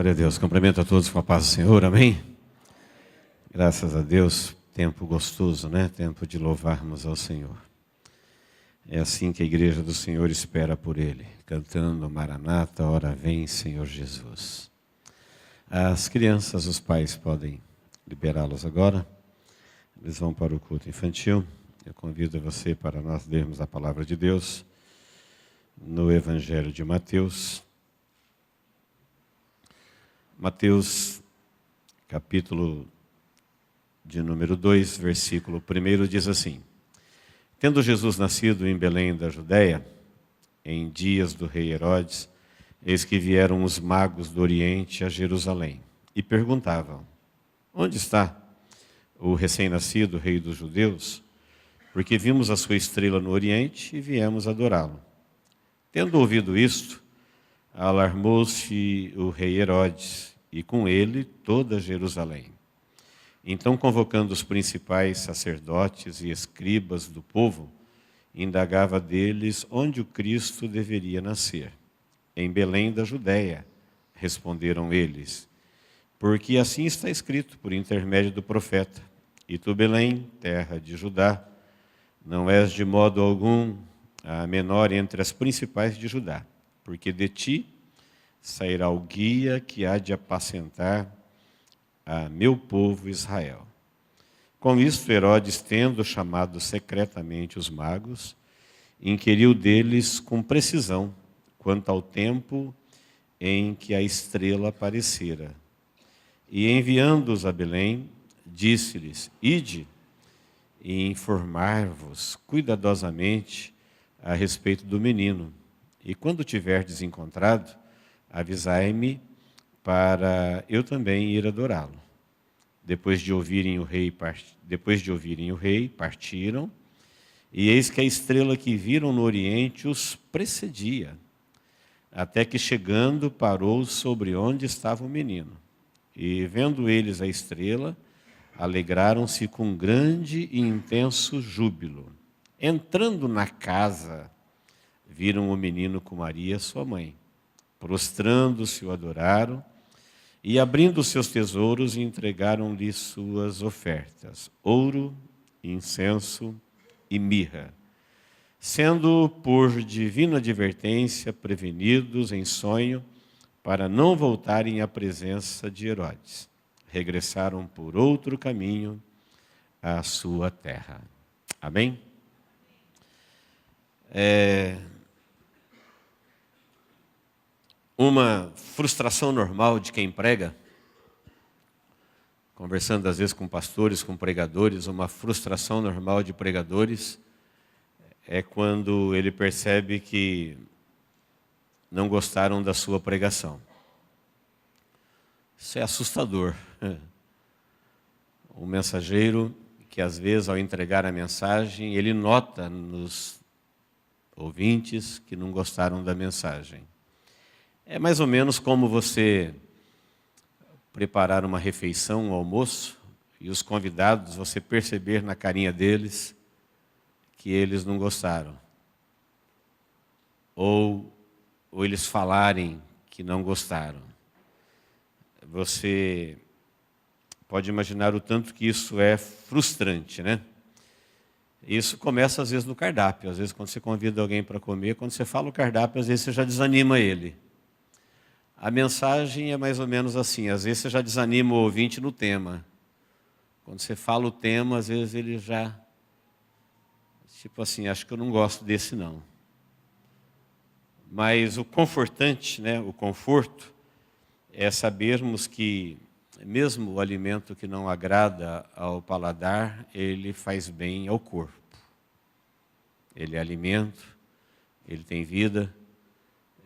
Glória a Deus. Cumprimento a todos com a paz do Senhor. Amém? Graças a Deus. Tempo gostoso, né? Tempo de louvarmos ao Senhor. É assim que a igreja do Senhor espera por Ele, cantando Maranata, ora vem, Senhor Jesus. As crianças, os pais podem liberá-los agora. Eles vão para o culto infantil. Eu convido você para nós lermos a palavra de Deus no Evangelho de Mateus. Mateus, capítulo de número 2, versículo 1, diz assim: Tendo Jesus nascido em Belém da Judéia, em dias do rei Herodes, eis que vieram os magos do Oriente a Jerusalém e perguntavam: Onde está o recém-nascido rei dos judeus? Porque vimos a sua estrela no Oriente e viemos adorá-lo. Tendo ouvido isto, alarmou-se o rei Herodes, e com ele toda Jerusalém. Então, convocando os principais sacerdotes e escribas do povo, indagava deles onde o Cristo deveria nascer. Em Belém da Judéia, responderam eles, porque assim está escrito por intermédio do profeta: E tu, Belém, terra de Judá, não és de modo algum a menor entre as principais de Judá, porque de ti sairá o guia que há de apacentar a meu povo Israel. Com isto, Herodes, tendo chamado secretamente os magos, inquiriu deles com precisão quanto ao tempo em que a estrela aparecera. E enviando-os a Belém, disse-lhes: Ide e informar-vos cuidadosamente a respeito do menino. E quando tiverdes encontrado, avisai-me para eu também ir adorá-lo. Depois de ouvirem o rei, partiram, e eis que a estrela que viram no Oriente os precedia, até que chegando parou sobre onde estava o menino. E vendo eles a estrela, alegraram-se com grande e intenso júbilo. Entrando na casa, viram o menino com Maria, sua mãe. Prostrando-se, o adoraram, e abrindo seus tesouros, entregaram-lhe suas ofertas: ouro, incenso e mirra. Sendo, por divina advertência, prevenidos em sonho, para não voltarem à presença de Herodes, regressaram por outro caminho à sua terra. Amém? Uma frustração normal de quem prega, conversando às vezes com pastores, com pregadores, uma frustração normal de pregadores é quando ele percebe que não gostaram da sua pregação. Isso é assustador. Um mensageiro que às vezes ao entregar a mensagem, ele nota nos ouvintes que não gostaram da mensagem. É mais ou menos como você preparar uma refeição, um almoço, e os convidados, você perceber na carinha deles que eles não gostaram. Ou eles falarem que não gostaram. Você pode imaginar o tanto que isso é frustrante, né? Isso começa às vezes no cardápio. Às vezes quando você convida alguém para comer, quando você fala o cardápio, às vezes você já desanima ele. A mensagem é mais ou menos assim, às vezes você já desanima o ouvinte no tema. Quando você fala o tema, às vezes ele já, tipo assim, acho que eu não gosto desse não. Mas o confortante, né, o conforto, é sabermos que mesmo o alimento que não agrada ao paladar, ele faz bem ao corpo. Ele é alimento, ele tem vida.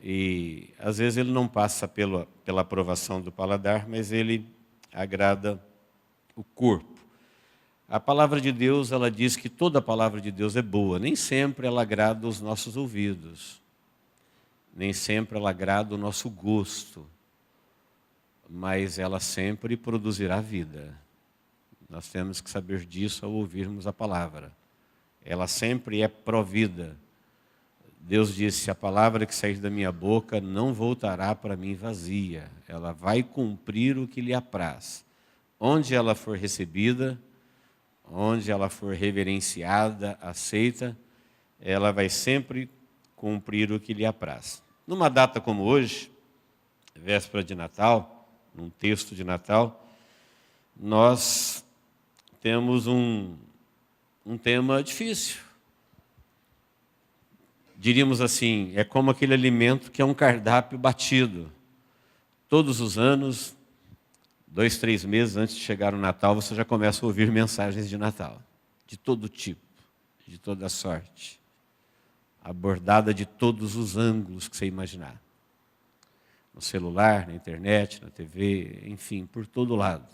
E às vezes ele não passa pela aprovação do paladar, mas ele agrada o corpo. A palavra de Deus, ela diz que toda a palavra de Deus é boa. Nem sempre ela agrada os nossos ouvidos. Nem sempre ela agrada o nosso gosto. Mas ela sempre produzirá vida. Nós temos que saber disso ao ouvirmos a palavra. Ela sempre é provida Deus disse: a palavra que sair da minha boca não voltará para mim vazia. Ela vai cumprir o que lhe apraz. Onde ela for recebida, onde ela for reverenciada, aceita, ela vai sempre cumprir o que lhe apraz. Numa data como hoje, véspera de Natal, num texto de Natal, nós temos um tema difícil. Diríamos assim, é como aquele alimento que é um cardápio batido. Todos os anos, 2, 3 meses antes de chegar o Natal, você já começa a ouvir mensagens de Natal, de todo tipo, de toda sorte, abordada de todos os ângulos que você imaginar. No celular, na internet, na TV, enfim, por todo lado.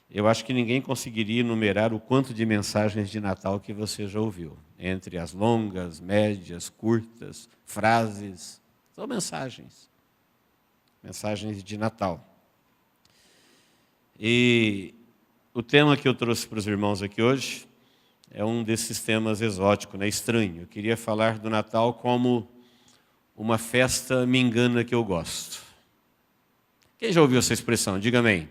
Eu acho que ninguém conseguiria enumerar o quanto de mensagens de Natal que você já ouviu. Entre as longas, médias, curtas, frases, são mensagens. Mensagens de Natal. E o tema que eu trouxe para os irmãos aqui hoje é um desses temas exóticos, né? Estranho. Eu queria falar do Natal como uma festa mingana que eu gosto. Quem já ouviu essa expressão? Diga amém.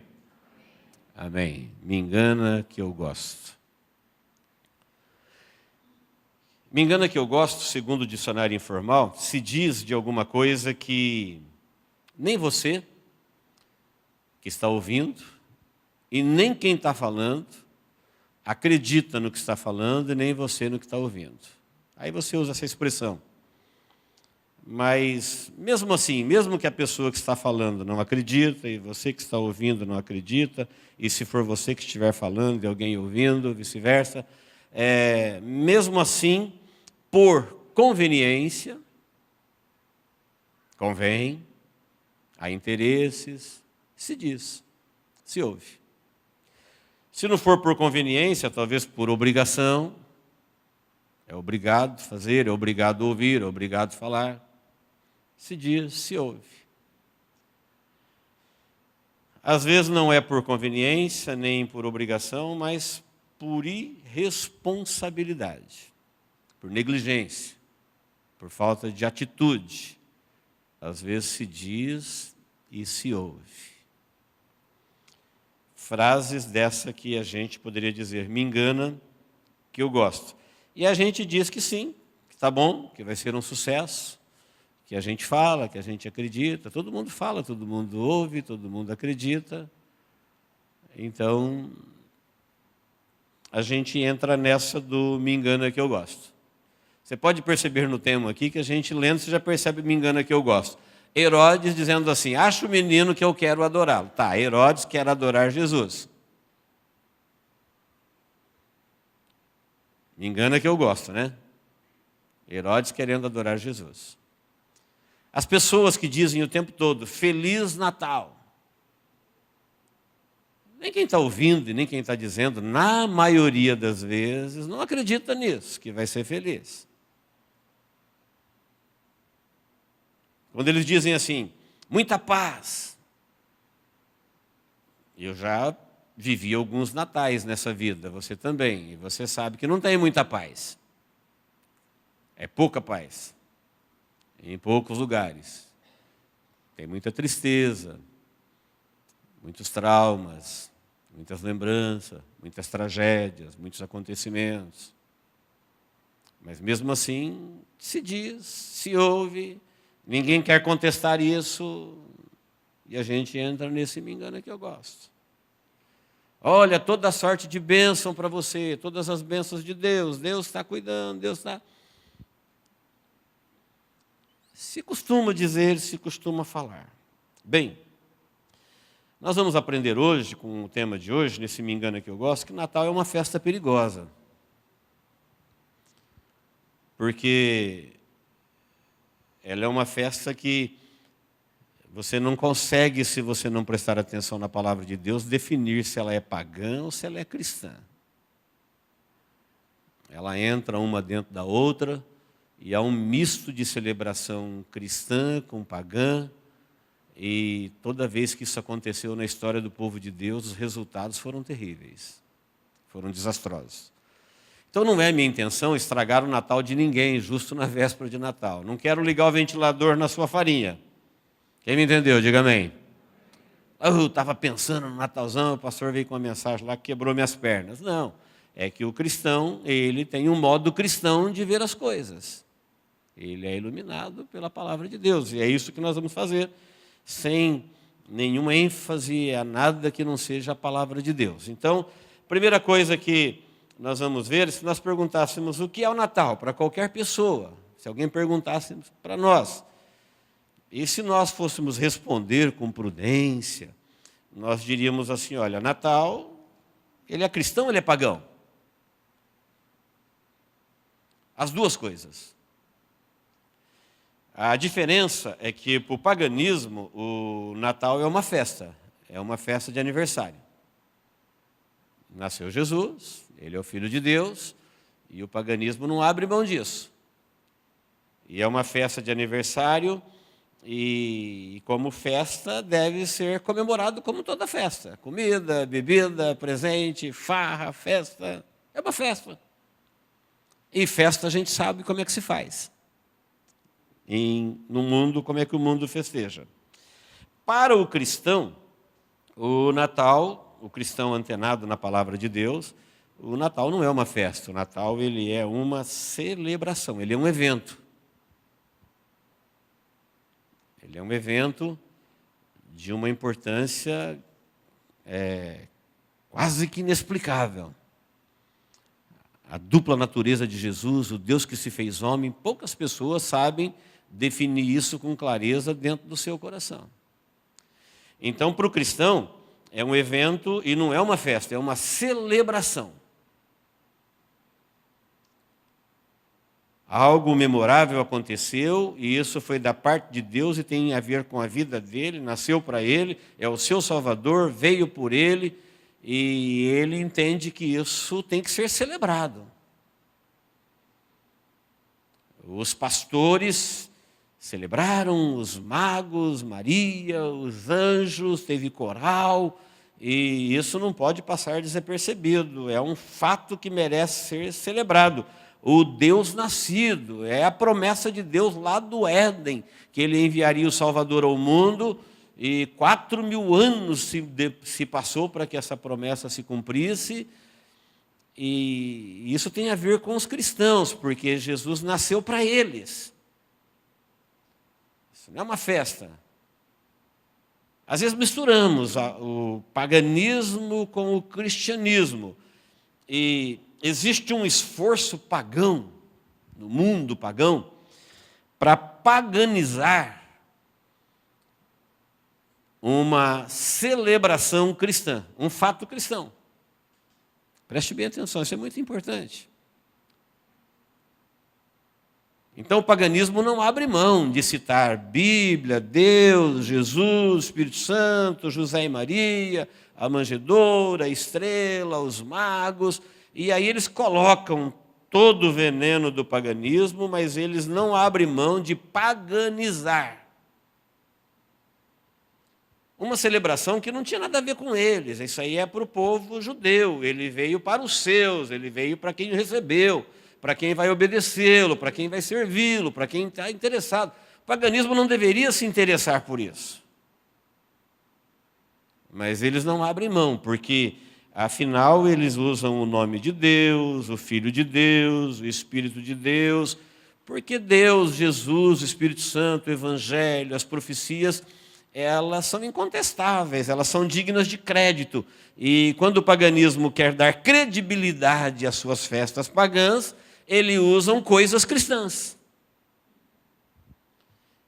Amém. Me engana que eu gosto. Me engana que eu gosto, segundo o dicionário informal, se diz de alguma coisa que nem você, que está ouvindo, e nem quem está falando, acredita no que está falando, e nem você no que está ouvindo. Aí você usa essa expressão. Mas, mesmo assim, mesmo que a pessoa que está falando não acredita, e você que está ouvindo não acredita, e se for você que estiver falando e alguém ouvindo, vice-versa, mesmo assim, por conveniência, convém, há interesses, se diz, se ouve. Se não for por conveniência, talvez por obrigação, é obrigado a fazer, é obrigado a ouvir, é obrigado a falar, se diz, se ouve. Às vezes não é por conveniência, nem por obrigação, mas por irresponsabilidade, por negligência, por falta de atitude. Às vezes se diz e se ouve. Frases dessa que a gente poderia dizer, me engana que eu gosto. E a gente diz que sim, que está bom, que vai ser um sucesso, que a gente fala, que a gente acredita, todo mundo fala, todo mundo ouve, todo mundo acredita. Então, a gente entra nessa do me engana que eu gosto. Você pode perceber no tema aqui que a gente lendo, você já percebe me engana que eu gosto. Herodes dizendo assim, acha o menino que eu quero adorá-lo. Tá, Herodes quer adorar Jesus. Me engana que eu gosto, né? Herodes querendo adorar Jesus. As pessoas que dizem o tempo todo, Feliz Natal. Nem quem está ouvindo e nem quem está dizendo, na maioria das vezes, não acredita nisso, que vai ser feliz. Quando eles dizem assim, muita paz. Eu já vivi alguns natais nessa vida, você também, e você sabe que não tem muita paz. É pouca paz. Em poucos lugares. Tem muita tristeza, muitos traumas, muitas lembranças, muitas tragédias, muitos acontecimentos. Mas mesmo assim, se diz, se ouve, ninguém quer contestar isso, e a gente entra nesse me engana que eu gosto. Olha, toda sorte de bênção para você, todas as bênçãos de Deus, Deus está cuidando, Deus está... Se costuma dizer, se costuma falar. Bem, nós vamos aprender hoje, com o tema de hoje, nesse me engana que eu gosto, que Natal é uma festa perigosa. Porque ela é uma festa que você não consegue, se você não prestar atenção na palavra de Deus, definir se ela é pagã ou se ela é cristã. Ela entra uma dentro da outra, e há um misto de celebração cristã com pagã, e toda vez que isso aconteceu na história do povo de Deus, os resultados foram terríveis, foram desastrosos. Então não é minha intenção estragar o Natal de ninguém, justo na véspera de Natal. Não quero ligar o ventilador na sua farinha. Quem me entendeu, diga amém. Eu estava pensando no Natalzão, o pastor veio com uma mensagem lá que quebrou minhas pernas. Não, é que o cristão, ele tem um modo cristão de ver as coisas. Ele é iluminado pela palavra de Deus, e é isso que nós vamos fazer, sem nenhuma ênfase a nada que não seja a palavra de Deus. Então, primeira coisa que nós vamos ver, se nós perguntássemos o que é o Natal para qualquer pessoa, se alguém perguntasse para nós, e se nós fôssemos responder com prudência, nós diríamos assim, olha, Natal, ele é cristão ou ele é pagão? As duas coisas. A diferença é que, para o paganismo, o Natal é uma festa de aniversário. Nasceu Jesus, ele é o Filho de Deus, e o paganismo não abre mão disso. E é uma festa de aniversário, e como festa deve ser comemorado como toda festa. Comida, bebida, presente, farra, festa, é uma festa. E festa a gente sabe como é que se faz. No mundo, como é que o mundo festeja. Para o cristão, o Natal, o cristão antenado na palavra de Deus, o Natal não é uma festa, o Natal ele é uma celebração, ele é um evento. Ele é um evento de uma importância quase que inexplicável. A dupla natureza de Jesus, o Deus que se fez homem, poucas pessoas sabem definir isso com clareza dentro do seu coração. Então, para o cristão, é um evento e não é uma festa, é uma celebração. Algo memorável aconteceu e isso foi da parte de Deus e tem a ver com a vida dele, nasceu para ele, é o seu Salvador, veio por ele e ele entende que isso tem que ser celebrado. Os pastores celebraram, os magos, Maria, os anjos, teve coral, e isso não pode passar desapercebido, é um fato que merece ser celebrado. O Deus nascido, é a promessa de Deus lá do Éden, que ele enviaria o Salvador ao mundo, e 4.000 anos se passou para que essa promessa se cumprisse, e isso tem a ver com os cristãos, porque Jesus nasceu para eles. Isso não é uma festa. Às vezes misturamos o paganismo com o cristianismo, e existe um esforço pagão, no mundo pagão, para paganizar uma celebração cristã, um fato cristão. Preste bem atenção, isso é muito importante. Então o paganismo não abre mão de citar Bíblia, Deus, Jesus, Espírito Santo, José e Maria, a manjedoura, a estrela, os magos, e aí eles colocam todo o veneno do paganismo, mas eles não abrem mão de paganizar uma celebração que não tinha nada a ver com eles. Isso aí é para o povo judeu, ele veio para os seus, ele veio para quem o recebeu, para quem vai obedecê-lo, para quem vai servi-lo, para quem está interessado. O paganismo não deveria se interessar por isso. Mas eles não abrem mão, porque, afinal, eles usam o nome de Deus, o Filho de Deus, o Espírito de Deus, porque Deus, Jesus, o Espírito Santo, o Evangelho, as profecias, elas são incontestáveis, elas são dignas de crédito. E quando o paganismo quer dar credibilidade às suas festas pagãs, eles usam coisas cristãs.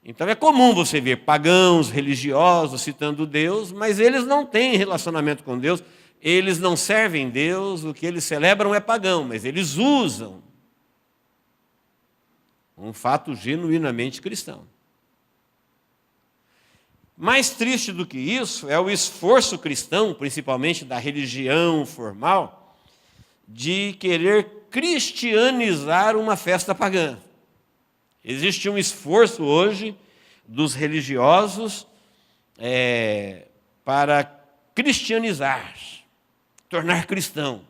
Então é comum você ver pagãos, religiosos citando Deus, mas eles não têm relacionamento com Deus, eles não servem Deus, o que eles celebram é pagão, mas eles usam um fato genuinamente cristão. Mais triste do que isso é o esforço cristão, principalmente da religião formal, de querer cristianizar uma festa pagã. Existe um esforço hoje dos religiosos para cristianizar, tornar cristão.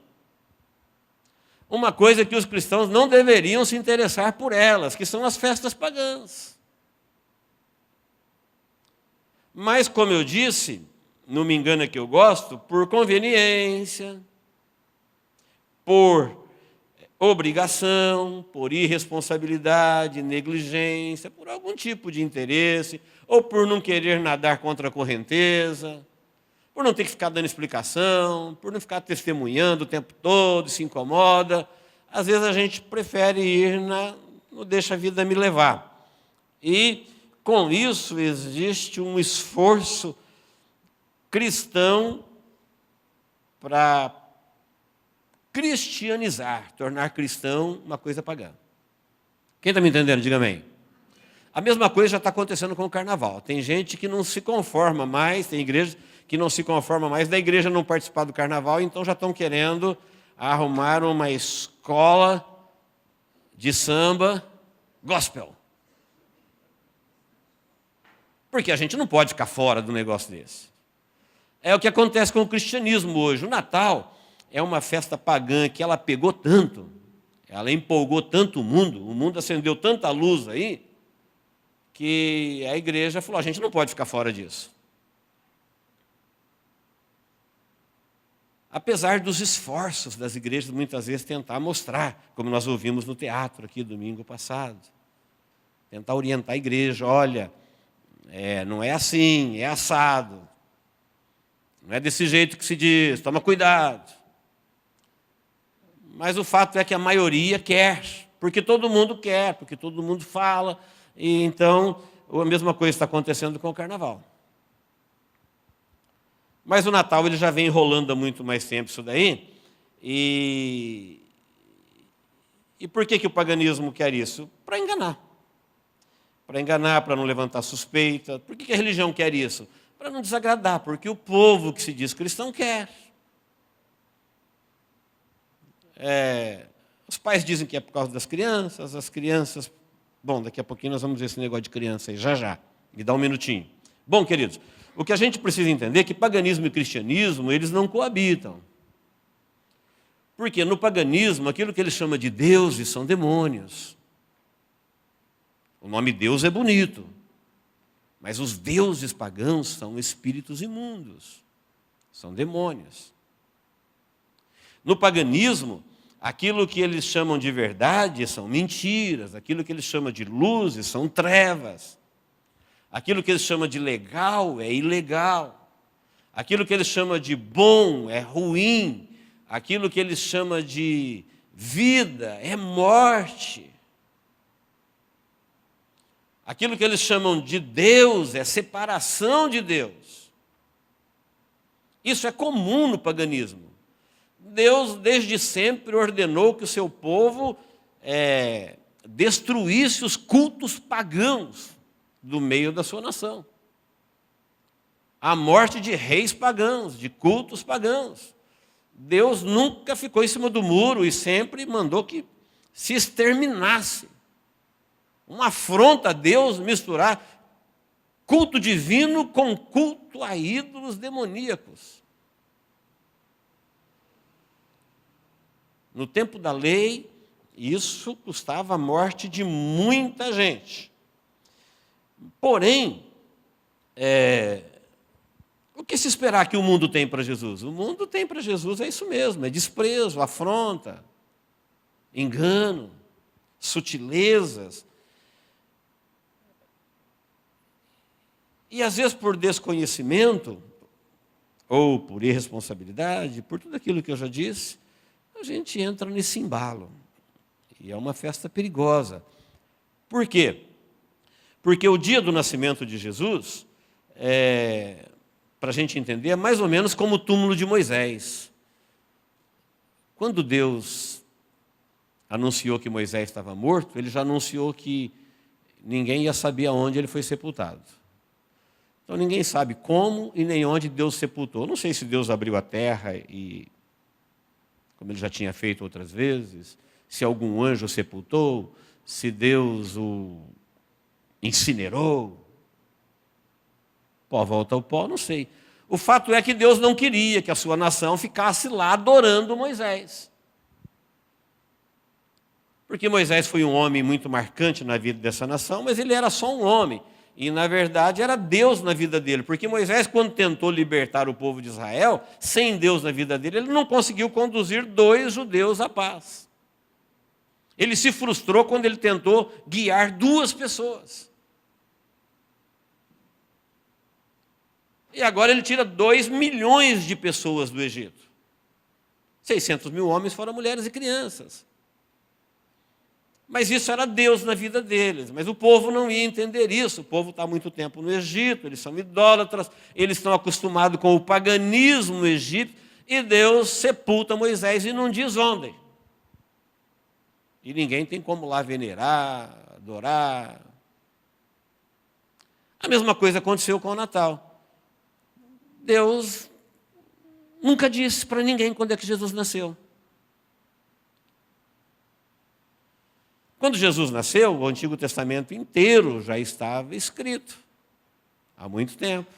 uma coisa que os cristãos não deveriam se interessar por elas, que são as festas pagãs. Mas, como eu disse, não me engana que eu gosto, por conveniência, por obrigação, por irresponsabilidade, negligência, por algum tipo de interesse, ou por não querer nadar contra a correnteza, por não ter que ficar dando explicação, por não ficar testemunhando o tempo todo, se incomoda. Às vezes a gente prefere ir no deixa a vida me levar. E, com isso, existe um esforço cristão para cristianizar, tornar cristão uma coisa pagã. Quem está me entendendo? Diga amém. A mesma coisa já está acontecendo com o carnaval. Tem gente que não se conforma mais, tem igrejas que não se conforma mais da igreja não participar do carnaval, então já estão querendo arrumar uma escola de samba gospel. Porque a gente não pode ficar fora do negócio desse. É o que acontece com o cristianismo hoje. O Natal é uma festa pagã que ela pegou tanto, ela empolgou tanto o mundo acendeu tanta luz aí, que a igreja falou, a gente não pode ficar fora disso. Apesar dos esforços das igrejas, muitas vezes, tentar mostrar, como nós ouvimos no teatro aqui domingo passado, tentar orientar a igreja, olha, não é assim, é assado, não é desse jeito que se diz, toma cuidado. Mas o fato é que a maioria quer, porque todo mundo quer, porque todo mundo fala, e então a mesma coisa está acontecendo com o carnaval. Mas o Natal ele já vem enrolando há muito mais tempo isso daí. E por que o paganismo quer isso? Para enganar. Para enganar, para não levantar suspeita. Por que a religião quer isso? Para não desagradar, porque o povo que se diz cristão quer. Os pais dizem que é por causa das crianças, as crianças... Bom, daqui a pouquinho nós vamos ver esse negócio de criança aí, já. Me dá um minutinho. Bom, queridos, o que a gente precisa entender é que paganismo e cristianismo, eles não coabitam. Porque no paganismo, aquilo que ele chama de deuses são demônios. O nome Deus é bonito, mas os deuses pagãos são espíritos imundos, são demônios. No paganismo, aquilo que eles chamam de verdade são mentiras, aquilo que eles chamam de luzes são trevas. Aquilo que eles chamam de legal é ilegal. Aquilo que eles chamam de bom é ruim. Aquilo que eles chamam de vida é morte. Aquilo que eles chamam de Deus é separação de Deus. Isso é comum no paganismo. Deus, desde sempre, ordenou que o seu povo destruísse os cultos pagãos do meio da sua nação. A morte de reis pagãos, de cultos pagãos. Deus nunca ficou em cima do muro e sempre mandou que se exterminasse. Uma afronta a Deus misturar culto divino com culto a ídolos demoníacos. No tempo da lei, isso custava a morte de muita gente. Porém, o que se esperar que o mundo tem para Jesus? O mundo tem para Jesus é isso mesmo, é desprezo, afronta, engano, sutilezas. E às vezes por desconhecimento, ou por irresponsabilidade, por tudo aquilo que eu já disse, a gente entra nesse embalo. E é uma festa perigosa. Por quê? Porque o dia do nascimento de Jesus, para a gente entender, é mais ou menos como o túmulo de Moisés. Quando Deus anunciou que Moisés estava morto, ele já anunciou que ninguém ia saber aonde ele foi sepultado. Então ninguém sabe como e nem onde Deus sepultou. Não sei se Deus abriu a terra e, como ele já tinha feito outras vezes, se algum anjo sepultou, se Deus o incinerou. Pó volta ao pó, não sei. O fato é que Deus não queria que a sua nação ficasse lá adorando Moisés. Porque Moisés foi um homem muito marcante na vida dessa nação, mas ele era só um homem. E, na verdade, era Deus na vida dele. Porque Moisés, quando tentou libertar o povo de Israel, sem Deus na vida dele, ele não conseguiu conduzir 2 judeus à paz. Ele se frustrou quando ele tentou guiar 2 pessoas. E agora ele tira 2 milhões de pessoas do Egito. 600 mil homens, fora mulheres e crianças. Mas isso era Deus na vida deles. Mas o povo não ia entender isso. O povo está há muito tempo no Egito, eles são idólatras, eles estão acostumados com o paganismo egípcio, e Deus sepulta Moisés e não diz onde. E ninguém tem como lá venerar, adorar. A mesma coisa aconteceu com o Natal. Deus nunca disse para ninguém quando é que Jesus nasceu. Quando Jesus nasceu, o Antigo Testamento inteiro já estava escrito, há muito tempo.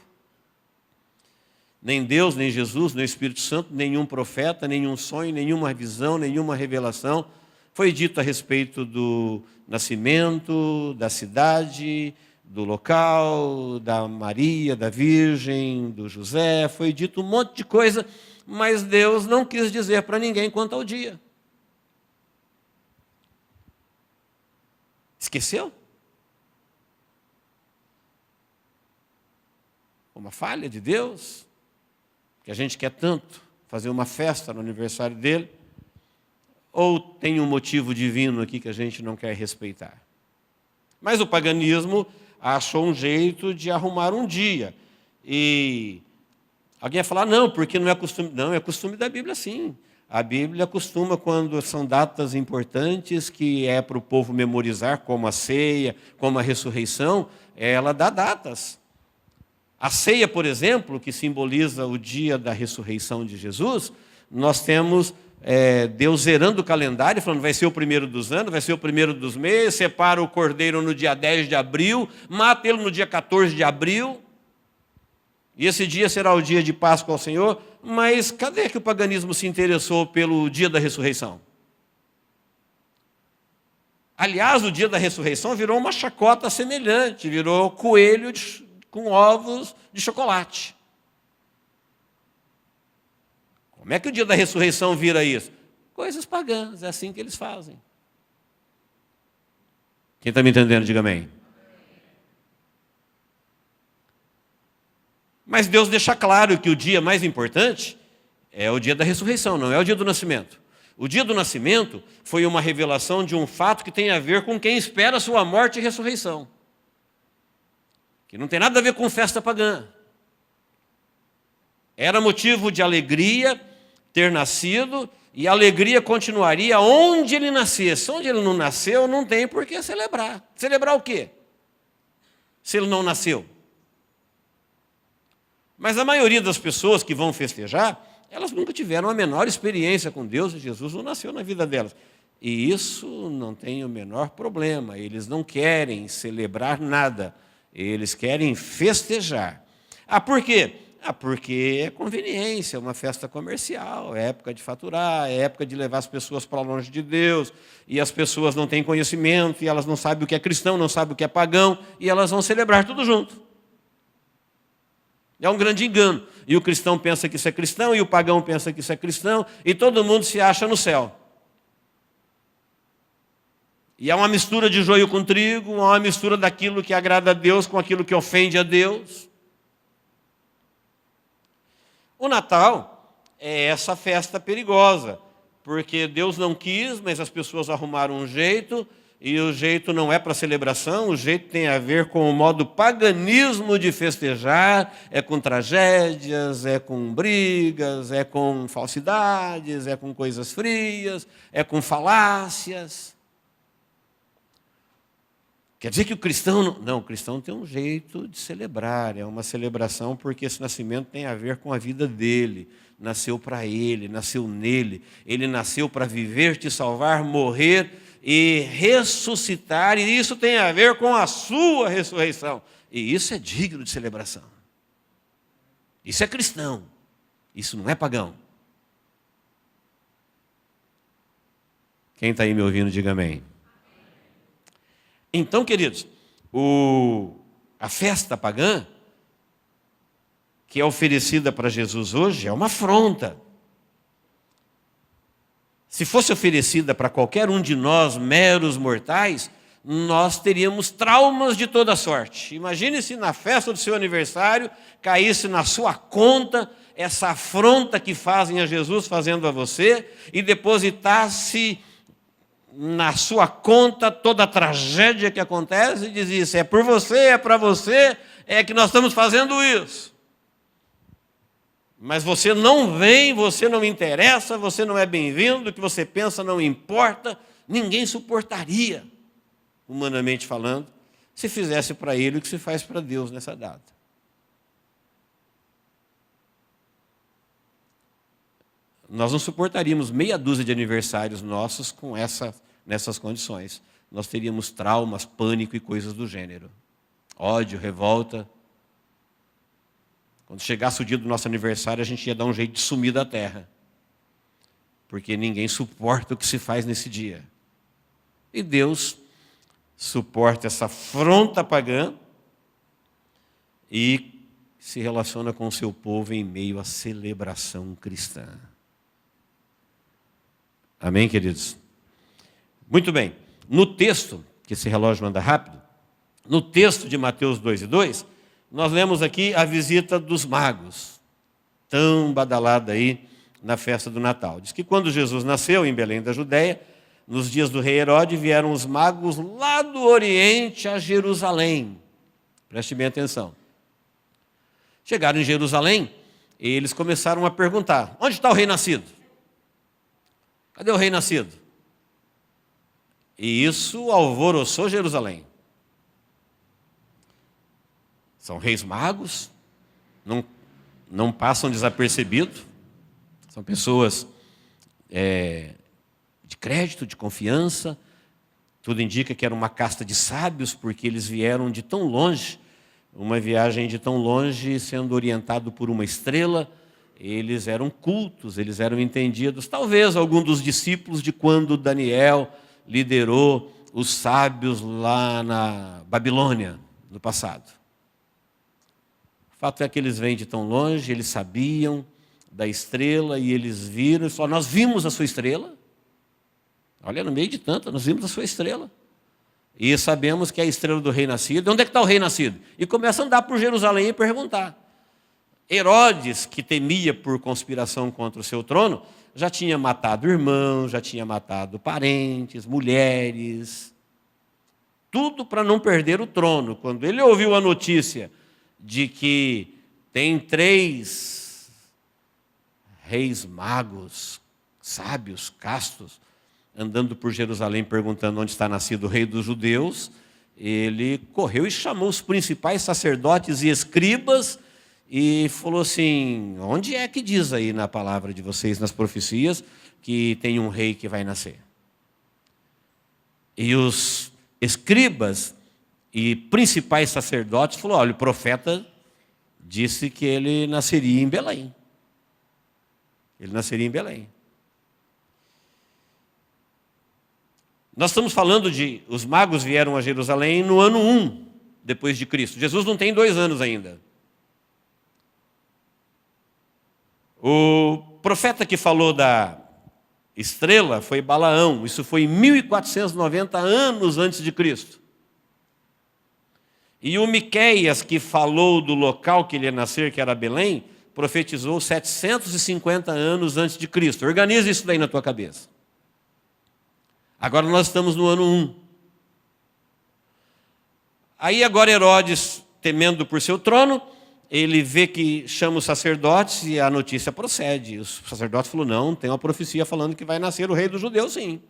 Nem Deus, nem Jesus, nem o Espírito Santo, nenhum profeta, nenhum sonho, nenhuma visão, nenhuma revelação foi dito a respeito do nascimento, da cidade, do local, da Maria, da Virgem, do José. Foi dito um monte de coisa, mas Deus não quis dizer para ninguém quanto ao dia. Esqueceu? Uma falha de Deus, que a gente quer tanto fazer uma festa no aniversário dele, ou tem um motivo divino aqui que a gente não quer respeitar. Mas o paganismo achou um jeito de arrumar um dia. E alguém ia falar, não, porque não é costume. Não, é costume da Bíblia, sim. A Bíblia costuma, quando são datas importantes, que é para o povo memorizar, como a ceia, como a ressurreição, ela dá datas. A ceia, por exemplo, que simboliza o dia da ressurreição de Jesus, nós temos Deus zerando o calendário, falando, vai ser o primeiro dos anos, vai ser o primeiro dos meses, separa o cordeiro no dia 10 de abril, mata ele no dia 14 de abril, e esse dia será o dia de Páscoa ao Senhor. Mas cadê que o paganismo se interessou pelo dia da ressurreição? Aliás, o dia da ressurreição virou uma chacota semelhante, virou coelho com ovos de chocolate. Como é que o dia da ressurreição vira isso? Coisas pagãs, é assim que eles fazem. Quem está me entendendo, diga amém. Mas Deus deixa claro que o dia mais importante é o dia da ressurreição, não é o dia do nascimento. O dia do nascimento foi uma revelação de um fato que tem a ver com quem espera a sua morte e ressurreição. Que não tem nada a ver com festa pagã. Era motivo de alegria ter nascido, e a alegria continuaria onde ele nascesse. Onde ele não nasceu, não tem por que celebrar. Celebrar o quê? Se ele não nasceu. Mas a maioria das pessoas que vão festejar, elas nunca tiveram a menor experiência com Deus, e Jesus não nasceu na vida delas. E isso não tem o menor problema. Eles não querem celebrar nada. Eles querem festejar. Ah, por quê? Ah, porque é conveniência, é uma festa comercial, é época de faturar, é época de levar as pessoas para longe de Deus, e as pessoas não têm conhecimento, e elas não sabem o que é cristão, não sabem o que é pagão, e elas vão celebrar tudo junto. É um grande engano. E o cristão pensa que isso é cristão, e o pagão pensa que isso é cristão, e todo mundo se acha no céu. E há uma mistura de joio com trigo, há uma mistura daquilo que agrada a Deus com aquilo que ofende a Deus. O Natal é essa festa perigosa, porque Deus não quis, mas as pessoas arrumaram um jeito, e o jeito não é para celebração, o jeito tem a ver com o modo paganismo de festejar, é com tragédias, é com brigas, é com falsidades, é com coisas frias, é com falácias. Quer dizer que o cristão... Não, o cristão tem um jeito de celebrar, é uma celebração porque esse nascimento tem a ver com a vida dele, nasceu para ele, nasceu nele, ele nasceu para viver, te salvar, morrer e ressuscitar, e isso tem a ver com a sua ressurreição. E isso é digno de celebração. Isso é cristão, isso não é pagão. Quem está aí me ouvindo, diga amém. Então, queridos, a festa pagã, que é oferecida para Jesus hoje, é uma afronta. Se fosse oferecida para qualquer um de nós, meros mortais, nós teríamos traumas de toda sorte. Imagine se na festa do seu aniversário caísse na sua conta essa afronta que fazem a Jesus fazendo a você e depositasse na sua conta toda a tragédia que acontece e dizia: é por você, é para você, é que nós estamos fazendo isso. Mas você não vem, você não me interessa, você não é bem-vindo, o que você pensa não importa. Ninguém suportaria, humanamente falando, se fizesse para ele o que se faz para Deus nessa data. Nós não suportaríamos meia dúzia de aniversários nossos nessas condições. Nós teríamos traumas, pânico e coisas do gênero. Ódio, revolta. Quando chegasse o dia do nosso aniversário, a gente ia dar um jeito de sumir da terra. Porque ninguém suporta o que se faz nesse dia. E Deus suporta essa afronta pagã e se relaciona com o seu povo em meio à celebração cristã. Amém, queridos? Muito bem. No texto, que esse relógio anda rápido, no texto de Mateus 2:2, nós lemos aqui a visita dos magos, tão badalada aí na festa do Natal. Diz que quando Jesus nasceu em Belém da Judéia, nos dias do rei Herodes, vieram os magos lá do Oriente a Jerusalém. Preste bem atenção. Chegaram em Jerusalém e eles começaram a perguntar: onde está o rei nascido? Cadê o rei nascido? E isso alvoroçou Jerusalém. São reis magos, não passam desapercebidos, são pessoas de crédito, de confiança. Tudo indica que era uma casta de sábios, porque eles vieram de tão longe, uma viagem de tão longe, sendo orientado por uma estrela. Eles eram cultos, eles eram entendidos. Talvez algum dos discípulos de quando Daniel liderou os sábios lá na Babilônia, no passado. O fato é que eles vêm de tão longe, eles sabiam da estrela e eles viram e falaram: nós vimos a sua estrela. Olha, no meio de tanta, nós vimos a sua estrela. E sabemos que é a estrela do rei nascido. Onde é que está o rei nascido? E começa a andar por Jerusalém e perguntar. Herodes, que temia por conspiração contra o seu trono, já tinha matado irmãos, já tinha matado parentes, mulheres. Tudo para não perder o trono. Quando ele ouviu a notícia de que tem 3 reis magos, sábios, castos, andando por Jerusalém perguntando onde está nascido o rei dos judeus, ele correu e chamou os principais sacerdotes e escribas e falou assim: onde é que diz aí na palavra de vocês, nas profecias, que tem um rei que vai nascer? E os escribas e principais sacerdotes falaram: olha, o profeta disse que ele nasceria em Belém. Ele nasceria em Belém. Nós estamos falando de... Os magos vieram a Jerusalém no ano 1 depois de Cristo. Jesus não tem 2 anos ainda. O profeta que falou da estrela foi Balaão. Isso foi em 1490 anos antes de Cristo. E o Miqueias, que falou do local que ele ia nascer, que era Belém, profetizou 750 anos antes de Cristo. Organiza isso daí na tua cabeça. Agora nós estamos no ano 1. Aí agora Herodes, temendo por seu trono, ele vê que chama os sacerdotes e a notícia procede. Os sacerdotes falaram: não, tem uma profecia falando que vai nascer o rei dos judeus, sim.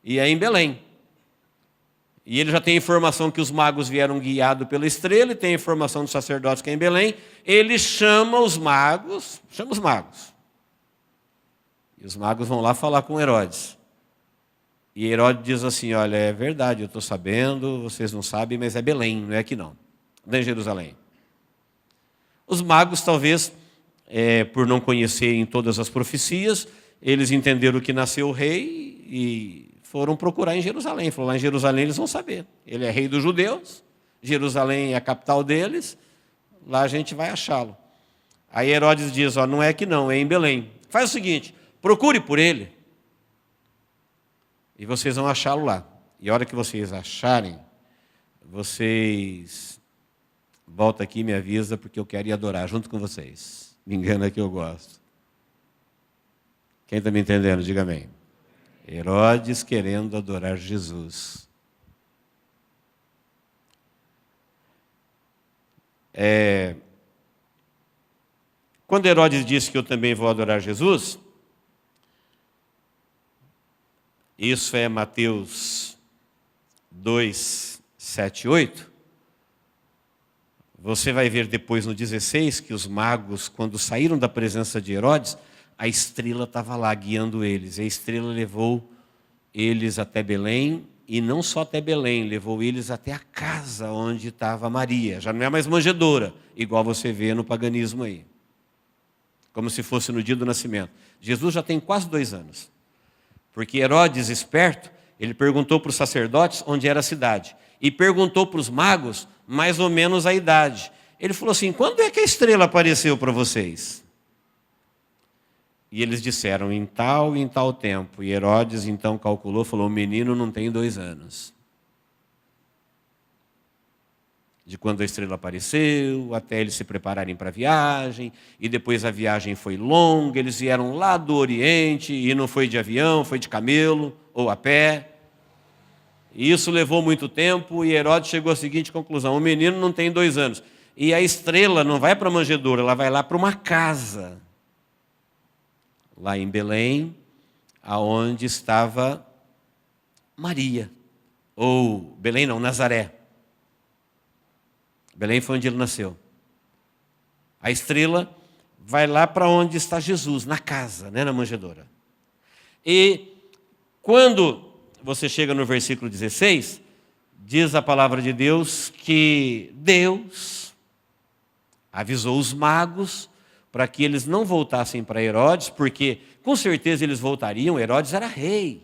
E é em Belém. E ele já tem informação que os magos vieram guiados pela estrela, e tem informação dos sacerdotes que é em Belém. Ele chama os magos. E os magos vão lá falar com Herodes. E Herodes diz assim: olha, é verdade, eu estou sabendo, vocês não sabem, mas é Belém, não é aqui não. Não é em Jerusalém. Os magos, talvez, por não conhecerem todas as profecias, eles entenderam que nasceu o rei e foram procurar em Jerusalém. Falou, lá em Jerusalém eles vão saber. Ele é rei dos judeus, Jerusalém é a capital deles, lá a gente vai achá-lo. Aí Herodes diz, não é aqui não, é em Belém. Faz o seguinte, procure por ele e vocês vão achá-lo lá. E a hora que vocês acharem, vocês voltam aqui e me avisa, porque eu quero ir adorar junto com vocês. Me engana que eu gosto. Quem está me entendendo, diga amém. Herodes querendo adorar Jesus. Quando Herodes disse que eu também vou adorar Jesus, isso é Mateus 2, 7, 8. Você vai ver depois no 16 que os magos, quando saíram da presença de Herodes, a estrela estava lá guiando eles. A estrela levou eles até Belém, e não só até Belém, levou eles até a casa onde estava Maria. Já não é mais manjedoura, igual você vê no paganismo aí. Como se fosse no dia do nascimento. Jesus já tem quase 2 anos. Porque Herodes, esperto, ele perguntou para os sacerdotes onde era a cidade. E perguntou para os magos mais ou menos a idade. Ele falou assim, quando é que a estrela apareceu para vocês? E eles disseram, em tal tempo. E Herodes então calculou, falou, o menino não tem 2 anos. De quando a estrela apareceu, até eles se prepararem para a viagem, e depois a viagem foi longa, eles vieram lá do Oriente, e não foi de avião, foi de camelo, ou a pé. E isso levou muito tempo, e Herodes chegou à seguinte conclusão, o menino não tem 2 anos. E a estrela não vai para a manjedoura, ela vai lá para uma casa. Lá em Belém, aonde estava Maria. Ou, Belém não, Nazaré. Belém foi onde ele nasceu. A estrela vai lá para onde está Jesus, na casa, na manjedoura. E quando você chega no versículo 16, diz a palavra de Deus que Deus avisou os magos para que eles não voltassem para Herodes, porque com certeza eles voltariam, Herodes era rei.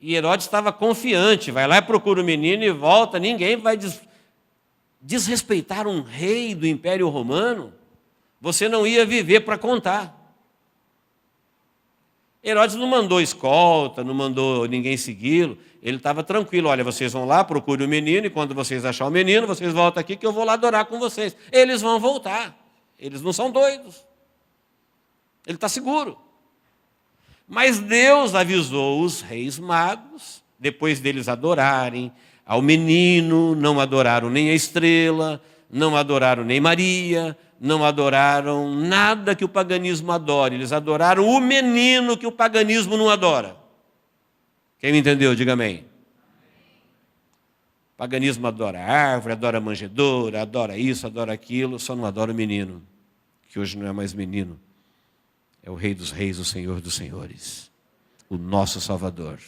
E Herodes estava confiante, vai lá e procura o menino e volta, ninguém vai desrespeitar um rei do Império Romano. Você não ia viver para contar. Herodes não mandou escolta, não mandou ninguém segui-lo, ele estava tranquilo, olha, vocês vão lá, procurem o menino, e quando vocês acharem o menino, vocês voltam aqui que eu vou lá adorar com vocês. Eles vão voltar. Eles não são doidos. Ele está seguro. Mas Deus avisou os reis magos, depois deles adorarem ao menino, não adoraram nem a estrela, não adoraram nem Maria, não adoraram nada que o paganismo adore. Eles adoraram o menino que o paganismo não adora. Quem me entendeu, diga amém. O paganismo adora árvore, adora manjedoura, adora isso, adora aquilo, só não adora o menino, que hoje não é mais menino. É o Rei dos Reis, o Senhor dos Senhores, o nosso Salvador.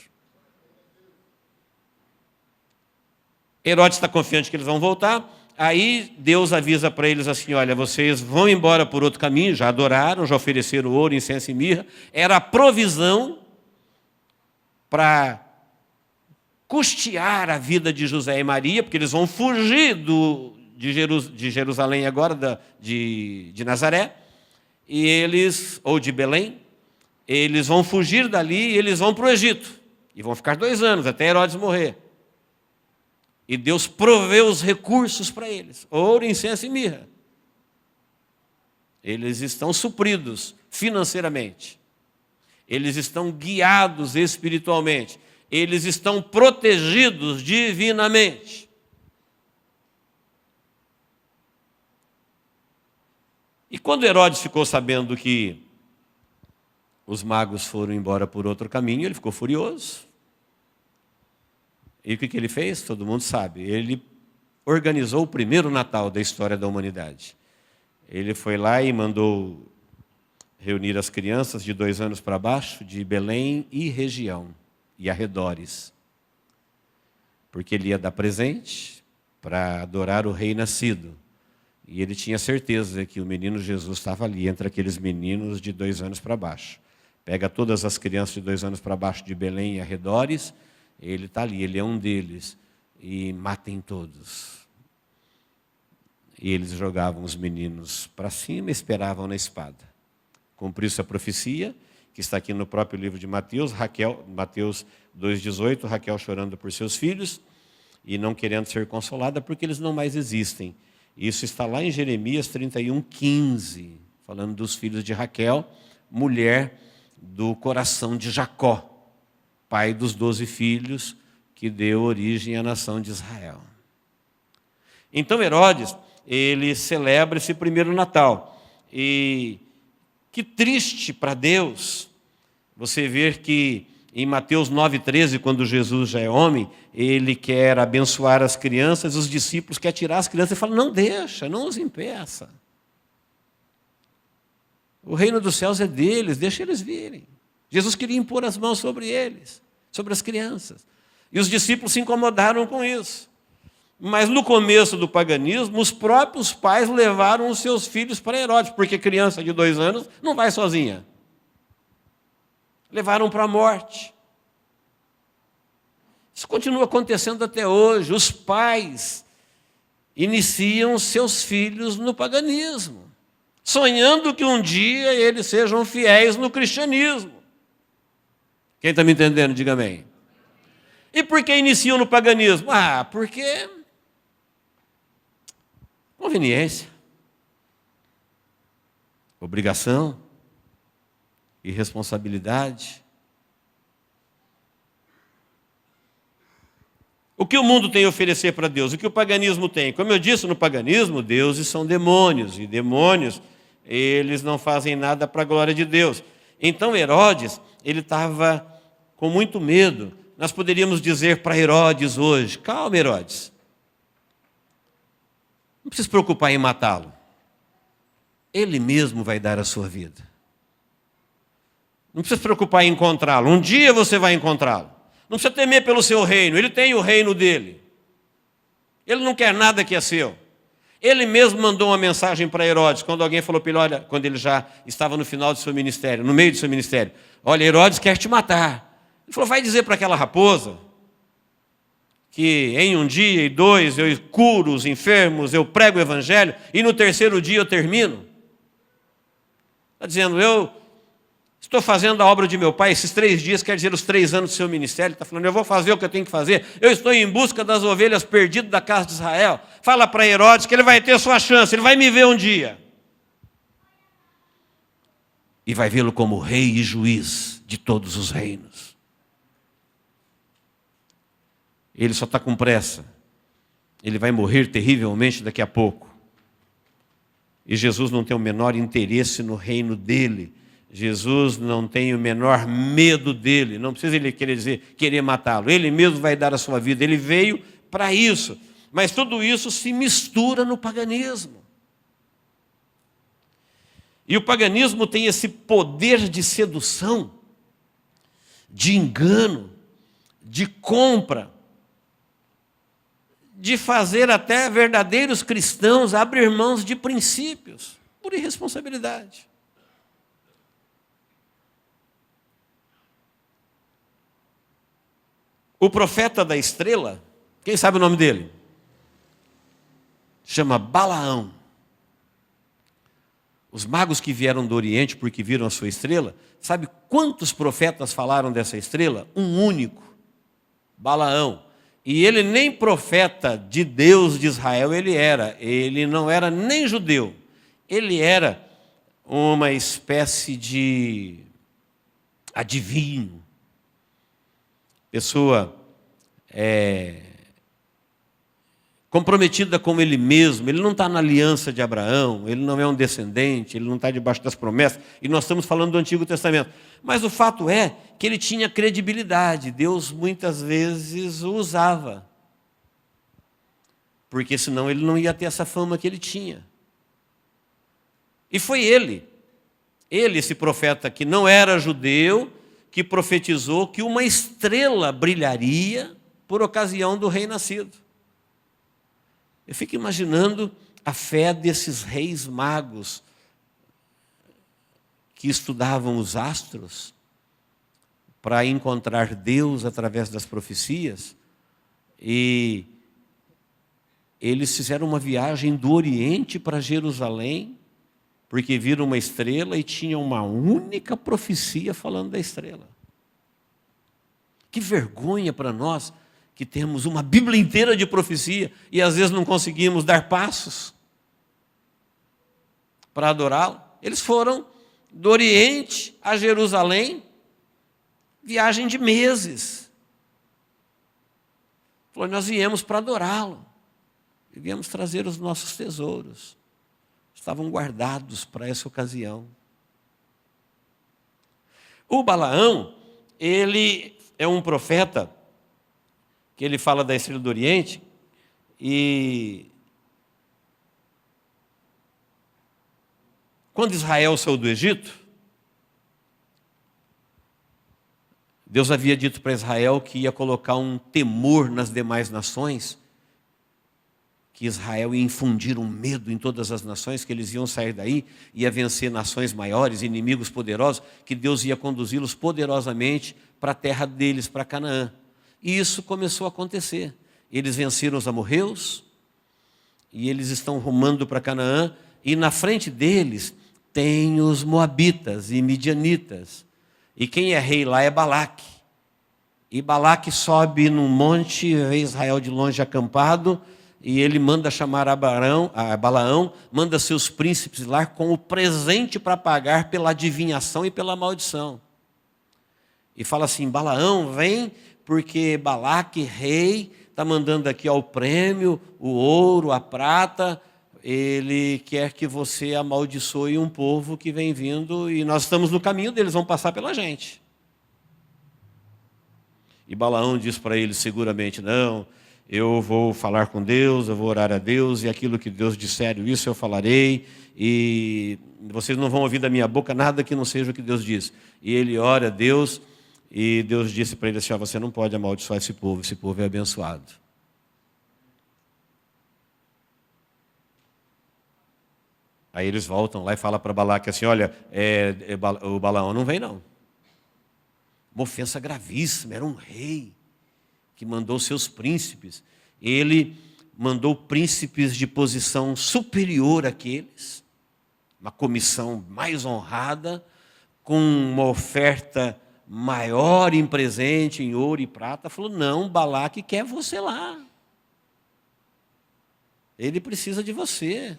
Herodes está confiante que eles vão voltar, aí Deus avisa para eles assim, olha, vocês vão embora por outro caminho, já adoraram, já ofereceram ouro, incenso e mirra, era a provisão para custear a vida de José e Maria, porque eles vão fugir de Jerusalém agora, de Nazaré, e eles, ou de Belém, eles vão fugir dali e eles vão para o Egito, e vão ficar 2 anos, até Herodes morrer. E Deus proveu os recursos para eles, ouro, incenso e mirra. Eles estão supridos financeiramente. Eles estão guiados espiritualmente. Eles estão protegidos divinamente. E quando Herodes ficou sabendo que os magos foram embora por outro caminho, ele ficou furioso. E o que ele fez? Todo mundo sabe. Ele organizou o primeiro Natal da história da humanidade. Ele foi lá e mandou reunir as crianças de 2 anos para baixo, de Belém e região, e arredores. Porque ele ia dar presente para adorar o rei nascido. E ele tinha certeza que o menino Jesus estava ali, entre aqueles meninos de 2 anos para baixo. Pega todas as crianças de 2 anos para baixo de Belém e arredores, ele está ali, ele é um deles. E matem todos. E eles jogavam os meninos para cima e esperavam na espada. Cumpriu-se a profecia, que está aqui no próprio livro de Mateus, Mateus 2,18, Raquel chorando por seus filhos e não querendo ser consolada porque eles não mais existem. Isso está lá em Jeremias 31:15, falando dos filhos de Raquel, mulher do coração de Jacó, pai dos 12 filhos que deu origem à nação de Israel. Então Herodes, ele celebra esse primeiro Natal. E que triste para Deus você ver que em Mateus 9,13, quando Jesus já é homem, ele quer abençoar as crianças, os discípulos querem tirar as crianças e falam, não deixa, não os impeça. O reino dos céus é deles, deixa eles virem. Jesus queria impor as mãos sobre eles, sobre as crianças. E os discípulos se incomodaram com isso. Mas no começo do paganismo, os próprios pais levaram os seus filhos para Herodes, porque criança de 2 anos não vai sozinha. Levaram para a morte. Isso continua acontecendo até hoje. Os pais iniciam seus filhos no paganismo, sonhando que um dia eles sejam fiéis no cristianismo. Quem está me entendendo, diga amém. E por que iniciam no paganismo? Porque conveniência, obrigação, irresponsabilidade. O que o mundo tem a oferecer para Deus? O que o paganismo tem? Como eu disse, no paganismo, deuses são demônios. E demônios, eles não fazem nada para a glória de Deus. Então Herodes, ele estava com muito medo. Nós poderíamos dizer para Herodes hoje, calma Herodes, não precisa se preocupar em matá-lo. Ele mesmo vai dar a sua vida. Não precisa se preocupar em encontrá-lo. Um dia você vai encontrá-lo. Não precisa temer pelo seu reino. Ele tem o reino dele. Ele não quer nada que é seu. Ele mesmo mandou uma mensagem para Herodes, quando alguém falou para ele, olha, quando ele já estava no final do seu ministério, no meio do seu ministério, olha, Herodes quer te matar. Ele falou, vai dizer para aquela raposa que em 1 dia e 2 eu curo os enfermos, eu prego o evangelho, e no 3º dia eu termino. Está dizendo, eu estou fazendo a obra de meu pai, esses 3 dias quer dizer os 3 anos do seu ministério. Ele está falando, eu vou fazer o que eu tenho que fazer. Eu estou em busca das ovelhas perdidas da casa de Israel. Fala para Herodes que ele vai ter sua chance, ele vai me ver um dia. E vai vê-lo como rei e juiz de todos os reinos. Ele só está com pressa. Ele vai morrer terrivelmente daqui a pouco. E Jesus não tem o menor interesse no reino dele. Jesus não tem o menor medo dele. Não precisa ele querer matá-lo. Ele mesmo vai dar a sua vida. Ele veio para isso. Mas tudo isso se mistura no paganismo. E o paganismo tem esse poder de sedução, de engano, de compra, de fazer até verdadeiros cristãos abrir mãos de princípios, por irresponsabilidade. O profeta da estrela, quem sabe o nome dele? Chama Balaão. Os magos que vieram do Oriente porque viram a sua estrela, sabe quantos profetas falaram dessa estrela? Um único, Balaão. E ele nem profeta de Deus de Israel ele não era nem judeu, ele era uma espécie de adivinho, pessoa comprometida com ele mesmo. Ele não está na aliança de Abraão, ele não é um descendente, ele não está debaixo das promessas, e nós estamos falando do Antigo Testamento. Mas o fato é que ele tinha credibilidade, Deus muitas vezes o usava, porque senão ele não ia ter essa fama que ele tinha. E foi ele, esse profeta que não era judeu, que profetizou que uma estrela brilharia por ocasião do rei nascido. Eu fico imaginando a fé desses reis magos que estudavam os astros para encontrar Deus através das profecias, e eles fizeram uma viagem do Oriente para Jerusalém, porque viram uma estrela e tinham uma única profecia falando da estrela. Que vergonha para nós que temos uma Bíblia inteira de profecia e às vezes não conseguimos dar passos para adorá-lo. Eles foram do Oriente a Jerusalém, viagem de meses. Falou, nós viemos para adorá-lo. E viemos trazer os nossos tesouros. Estavam guardados para essa ocasião. O Balaão, ele é um profeta, que ele fala da estrela do Oriente, e quando Israel saiu do Egito, Deus havia dito para Israel que ia colocar um temor nas demais nações, que Israel ia infundir um medo em todas as nações, que eles iam sair daí, ia vencer nações maiores, inimigos poderosos, que Deus ia conduzi-los poderosamente para a terra deles, para Canaã. E isso começou a acontecer. Eles venceram os amorreus, e eles estão rumando para Canaã, e na frente deles tem os moabitas e midianitas. E quem é rei lá é Balaque. E Balaque sobe num monte, vê Israel de longe acampado, e ele manda chamar a Balaão, manda seus príncipes lá com o presente para pagar pela adivinhação e pela maldição. E fala assim, Balaão, vem, porque Balaque, rei, está mandando aqui o prêmio, o ouro, a prata, ele quer que você amaldiçoe um povo que vem vindo, e nós estamos no caminho deles, vão passar pela gente. E Balaão diz para ele seguramente, não, eu vou falar com Deus, eu vou orar a Deus, e aquilo que Deus disser, isso eu falarei, e vocês não vão ouvir da minha boca nada que não seja o que Deus diz. E ele ora a Deus, e Deus disse para ele assim, você não pode amaldiçoar esse povo é abençoado. Aí eles voltam lá e falam para Balaque assim, olha, o Balaão não vem não. Uma ofensa gravíssima, era um rei que mandou seus príncipes. Ele mandou príncipes de posição superior àqueles, uma comissão mais honrada, com uma oferta maior em presente, em ouro e prata. Falou, não, Balaque quer você lá. Ele precisa de você.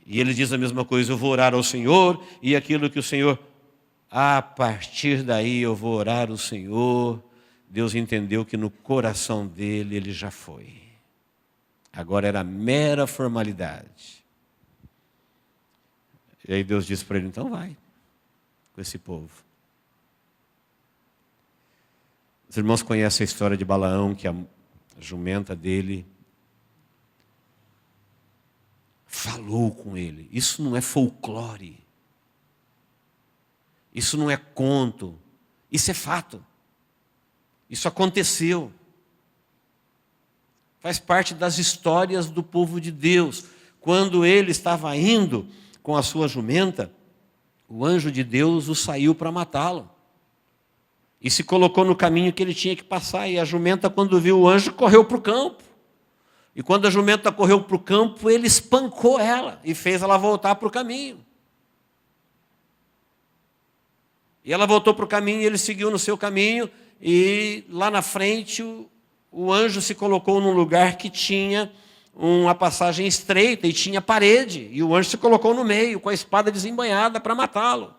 E ele diz a mesma coisa, eu vou orar ao Senhor, e aquilo que o Senhor, a partir daí eu vou orar ao Senhor. Deus entendeu que no coração dele ele já foi. Agora era mera formalidade. E aí Deus disse para ele, então vai com esse povo. Os irmãos conhecem a história de Balaão, que a jumenta dele falou com ele. Isso não é folclore. Isso não é conto. Isso é fato. Isso aconteceu. Faz parte das histórias do povo de Deus. Quando ele estava indo com a sua jumenta, o anjo de Deus o saiu para matá-lo. E se colocou no caminho que ele tinha que passar. E a jumenta, quando viu o anjo, correu para o campo. E quando a jumenta correu para o campo, ele espancou ela e fez ela voltar para o caminho. E ela voltou para o caminho e ele seguiu no seu caminho. E lá na frente, o anjo se colocou num lugar que tinha uma passagem estreita e tinha parede. E o anjo se colocou no meio, com a espada desembainhada para matá-lo.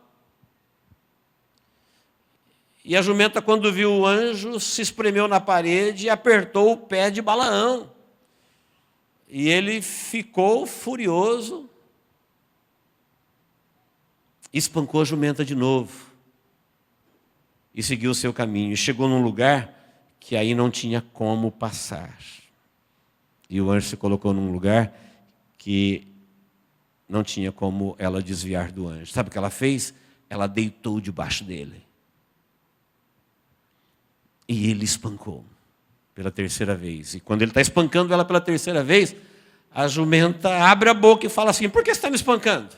E a jumenta, quando viu o anjo, se espremeu na parede e apertou o pé de Balaão. E ele ficou furioso, espancou a jumenta de novo e seguiu o seu caminho. E chegou num lugar que aí não tinha como passar. E o anjo se colocou num lugar que não tinha como ela desviar do anjo. Sabe o que ela fez? Ela deitou debaixo dele. E ele espancou pela terceira vez. E quando ele está espancando ela pela terceira vez, a jumenta abre a boca e fala assim, por que você está me espancando?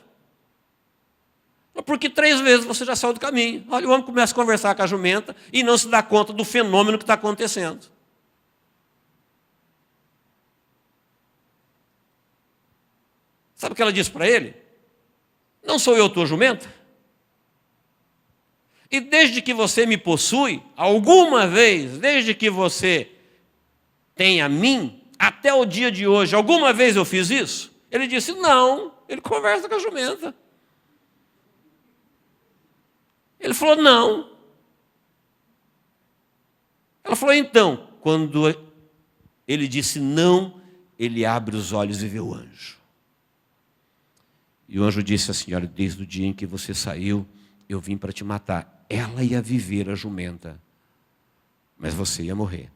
Porque 3 vezes você já saiu do caminho. Olha, o homem começa a conversar com a jumenta e não se dá conta do fenômeno que está acontecendo. Sabe o que ela disse para ele? Não sou eu tua jumenta? E desde que você me possui, alguma vez, desde que você tem a mim, até o dia de hoje, alguma vez eu fiz isso? Ele disse, não. Ele conversa com a jumenta. Ele falou, não. Ela falou, então, quando ele disse não, ele abre os olhos e vê o anjo. E o anjo disse assim, olha, desde o dia em que você saiu, eu vim para te matar. Ela ia viver, a jumenta, mas você ia morrer.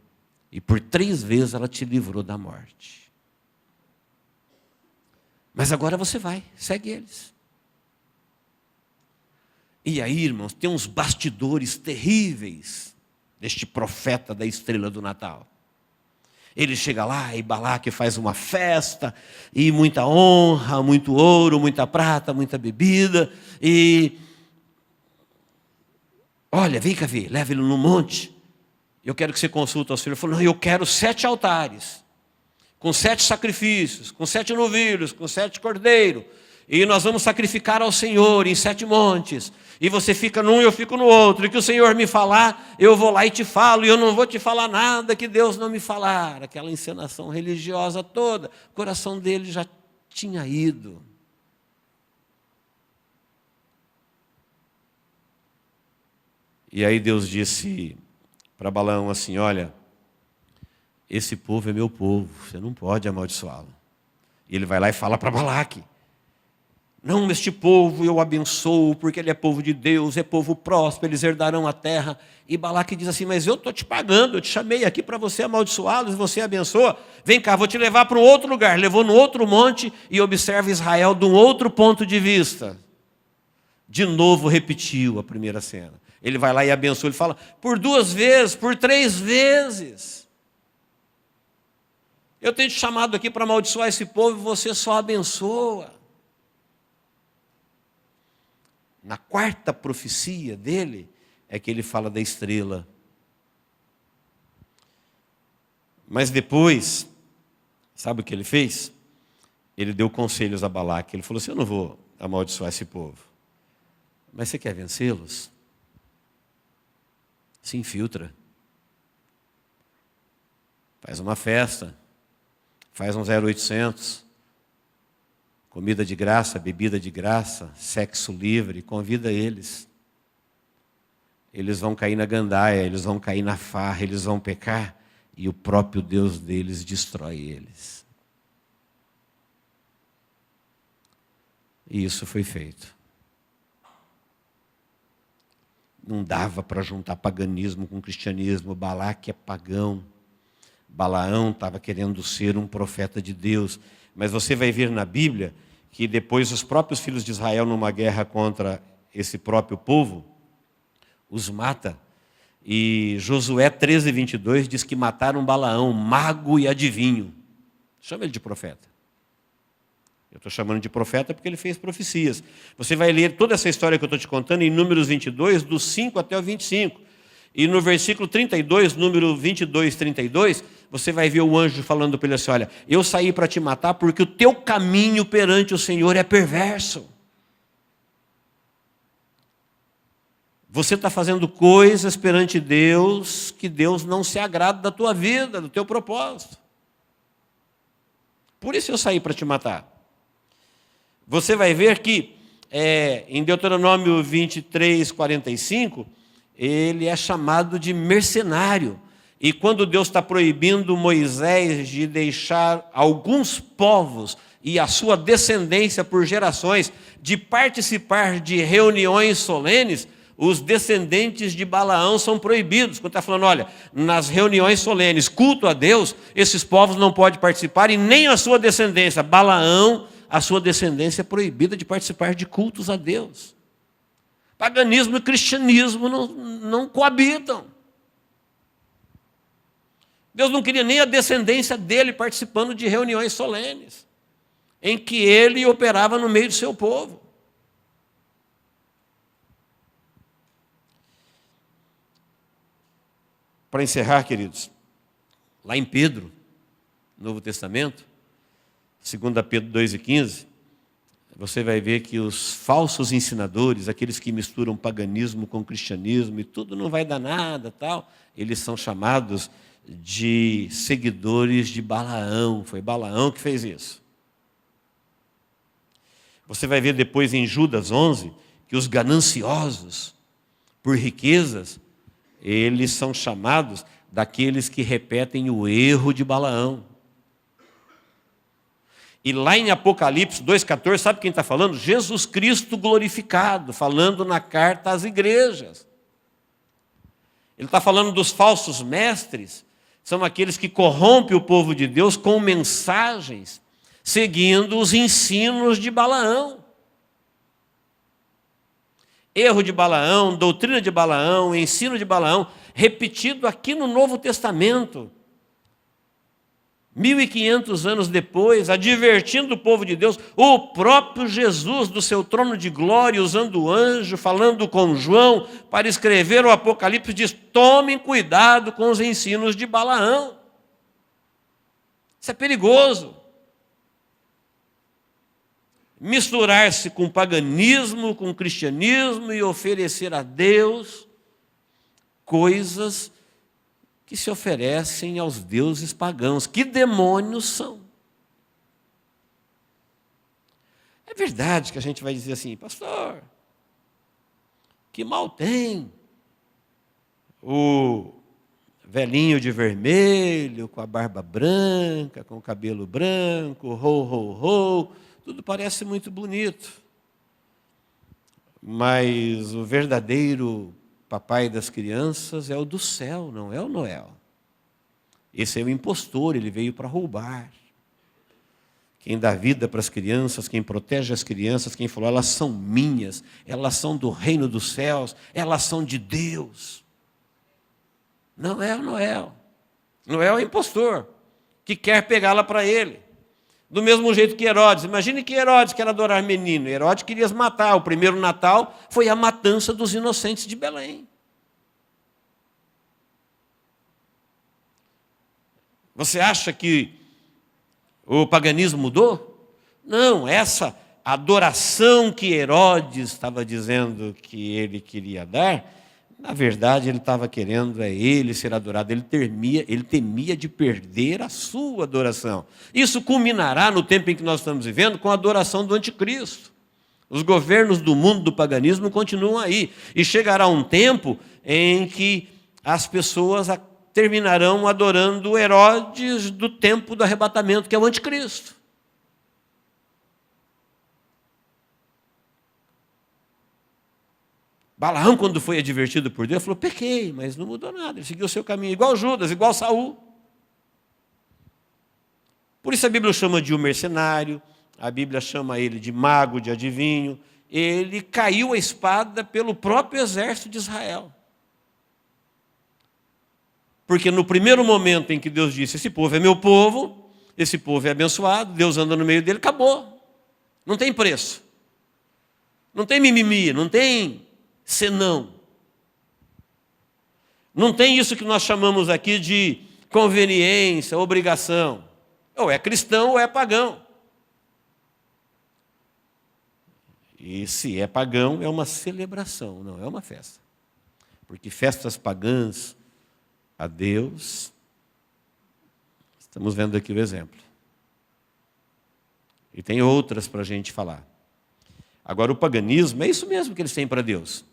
E por 3 vezes ela te livrou da morte. Mas agora você vai, segue eles. E aí, irmãos, tem uns bastidores terríveis deste profeta da estrela do Natal. Ele chega lá e Balaque faz uma festa, e muita honra, muito ouro, muita prata, muita bebida, e olha, vem cá ver, leva ele no monte, eu quero que você consulte os filhos. Ele falou, não, eu quero 7 altares, com 7 sacrifícios, com 7 novilhos, com 7 cordeiros, e nós vamos sacrificar ao Senhor em 7 montes, e você fica num e eu fico no outro, e que o Senhor me falar, eu vou lá e te falo, e eu não vou te falar nada que Deus não me falar. Aquela encenação religiosa toda, o coração dele já tinha ido. E aí Deus disse para Balaão assim, olha, esse povo é meu povo, você não pode amaldiçoá-lo. E ele vai lá e fala para Balaque, não, este povo eu abençoo, porque ele é povo de Deus, é povo próspero, eles herdarão a terra. E Balaque diz assim, mas eu estou te pagando, eu te chamei aqui para você amaldiçoá-los, e você abençoa. Vem cá, vou te levar para um outro lugar. Levou no outro monte e observa Israel de um outro ponto de vista. De novo repetiu a primeira cena. Ele vai lá e abençoa, ele fala, por 2 vezes, por 3 vezes. Eu tenho te chamado aqui para amaldiçoar esse povo e você só abençoa. Na 4ª profecia dele, é que ele fala da estrela. Mas depois, sabe o que ele fez? Ele deu conselhos a Balaque. Ele falou assim, eu não vou amaldiçoar esse povo. Mas você quer vencê-los? Se infiltra. Faz uma festa. Faz um 0800. Comida de graça, bebida de graça, sexo livre, convida eles. Eles vão cair na gandaia, eles vão cair na farra, eles vão pecar, e o próprio Deus deles destrói eles. E isso foi feito. Não dava para juntar paganismo com cristianismo. Balaque é pagão. Balaão estava querendo ser um profeta de Deus. Mas você vai ver na Bíblia que depois os próprios filhos de Israel, numa guerra contra esse próprio povo, os mata. E Josué 13:22 diz que mataram Balaão, mago e adivinho. Chama ele de profeta. Eu estou chamando de profeta porque ele fez profecias. Você vai ler toda essa história que eu estou te contando em Números 22, do 5 até o 25. E no versículo 32, número 22, 32, você vai ver o anjo falando para ele assim, olha, eu saí para te matar porque o teu caminho perante o Senhor é perverso. Você está fazendo coisas perante Deus que Deus não se agrada da tua vida, do teu propósito. Por isso eu saí para te matar. Você vai ver que em Deuteronômio 23, 45, ele é chamado de mercenário. E quando Deus está proibindo Moisés de deixar alguns povos e a sua descendência por gerações de participar de reuniões solenes, os descendentes de Balaão são proibidos. Quando está falando, olha, nas reuniões solenes, culto a Deus, esses povos não podem participar e nem a sua descendência. Balaão, a sua descendência é proibida de participar de cultos a Deus. Paganismo e cristianismo não coabitam. Deus não queria nem a descendência dele participando de reuniões solenes, em que ele operava no meio do seu povo. Para encerrar, queridos, lá em Pedro, Novo Testamento, 2 Pedro 2,15, você vai ver que os falsos ensinadores, aqueles que misturam paganismo com cristianismo e tudo não vai dar nada, tal, eles são chamados de seguidores de Balaão. Foi Balaão que fez isso. Você vai ver depois em Judas 11 que os gananciosos por riquezas, eles são chamados daqueles que repetem o erro de Balaão. E lá em Apocalipse 2,14, sabe quem está falando? Jesus Cristo glorificado, falando na carta às igrejas. Ele está falando dos falsos mestres, são aqueles que corrompem o povo de Deus com mensagens, seguindo os ensinos de Balaão. Erro de Balaão, doutrina de Balaão, ensino de Balaão, repetido aqui no Novo Testamento. 1500 anos depois, advertindo o povo de Deus, o próprio Jesus do seu trono de glória, usando o anjo, falando com João, para escrever o Apocalipse, diz: tomem cuidado com os ensinos de Balaão. Isso é perigoso. Misturar-se com paganismo, com cristianismo e oferecer a Deus coisas que se oferecem aos deuses pagãos. Que demônios são? É verdade que a gente vai dizer assim: pastor, que mal tem o velhinho de vermelho, com a barba branca, com o cabelo branco, tudo parece muito bonito. Mas o verdadeiro papai das crianças é o do céu, não é o Noel. Esse é o impostor, ele veio para roubar. Quem dá vida para as crianças, quem protege as crianças, quem falou: elas são minhas, elas são do reino dos céus, elas são de Deus. Não é o Noel. Noel é o impostor, que quer pegá-la para ele. Do mesmo jeito que Herodes. Imagine que Herodes quer adorar menino. Herodes queria os matar. O primeiro Natal foi a matança dos inocentes de Belém. Você acha que o paganismo mudou? Não, essa adoração que Herodes estava dizendo que ele queria dar, na verdade ele estava querendo ele ser adorado. Ele temia de perder a sua adoração. Isso culminará no tempo em que nós estamos vivendo com a adoração do anticristo. Os governos do mundo do paganismo continuam aí. E chegará um tempo em que as pessoas terminarão adorando Herodes do tempo do arrebatamento, que é o anticristo. Balaão, quando foi advertido por Deus, falou: pequei, mas não mudou nada. Ele seguiu o seu caminho, igual Judas, igual Saul. Por isso a Bíblia o chama de um mercenário, a Bíblia chama ele de mago, de adivinho. Ele caiu a espada pelo próprio exército de Israel. Porque no primeiro momento em que Deus disse: esse povo é meu povo, esse povo é abençoado, Deus anda no meio dele, acabou. Não tem preço. Não tem mimimi, não tem senão. Não tem isso que nós chamamos aqui de conveniência, obrigação. Ou é cristão ou é pagão. E se é pagão, é uma celebração, não é uma festa. Porque festas pagãs a Deus, estamos vendo aqui o exemplo. E tem outras para a gente falar. Agora, o paganismo é isso mesmo que eles têm para Deus.